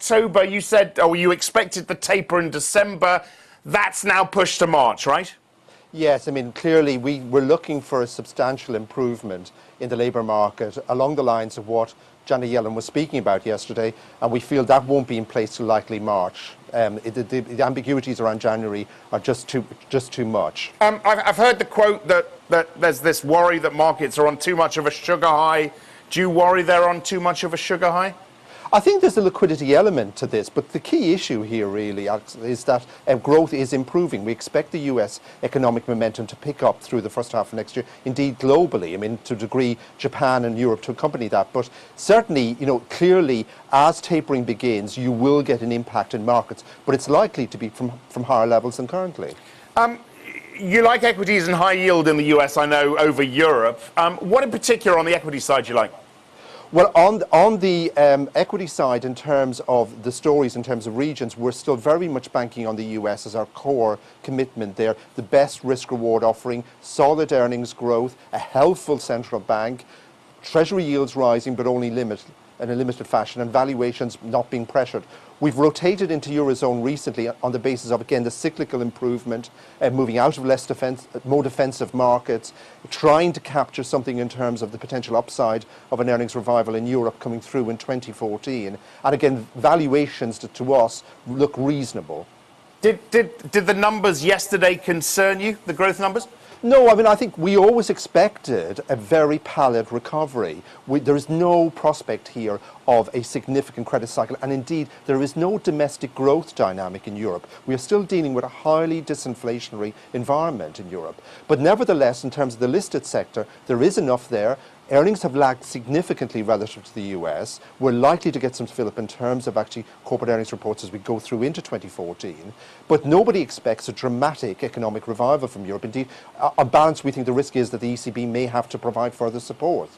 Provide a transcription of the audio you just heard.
October, you said, oh, you expected the taper in December. That's now pushed to March, right? Yes, I mean, clearly we're looking for a substantial improvement in the labour market along the lines of what Janet Yellen was speaking about yesterday, and we feel that won't be in place till likely March. The ambiguities around January are just too much. I've heard the quote that there's this worry that markets are on too much of a sugar high. Do you worry they're on too much of a sugar high? I think there's a liquidity element to this, but the key issue here really, Alex, is that growth is improving. We expect the US economic momentum to pick up through the first half of next year, indeed globally. I mean, to a degree, Japan and Europe to accompany that. But certainly, clearly, as tapering begins, you will get an impact in markets, but it's likely to be from higher levels than currently. You like equities and high yield in the US, I know, over Europe. What in particular on the equity side you like? Well, on the equity side, in terms of the stories, in terms of regions, we're still very much banking on the US as our core commitment there. The best risk-reward offering, solid earnings growth, a healthful central bank, treasury yields rising but only in a limited fashion, and valuations not being pressured. We've rotated into Eurozone recently on the basis of, again, the cyclical improvement, moving out of more defensive markets, trying to capture something in terms of the potential upside of an earnings revival in Europe coming through in 2014. And again, valuations to us look reasonable. Did the numbers yesterday concern you, the growth numbers? No, I mean, I think we always expected a very pallid recovery. There is no prospect here of a significant credit cycle, and indeed, there is no domestic growth dynamic in Europe. We are still dealing with a highly disinflationary environment in Europe. But nevertheless, in terms of the listed sector, there is enough there. Earnings have lagged significantly relative to the US. We're likely to get some fill-up in terms of actually corporate earnings reports as we go through into 2014. But nobody expects a dramatic economic revival from Europe. Indeed, on balance, we think the risk is that the ECB may have to provide further support.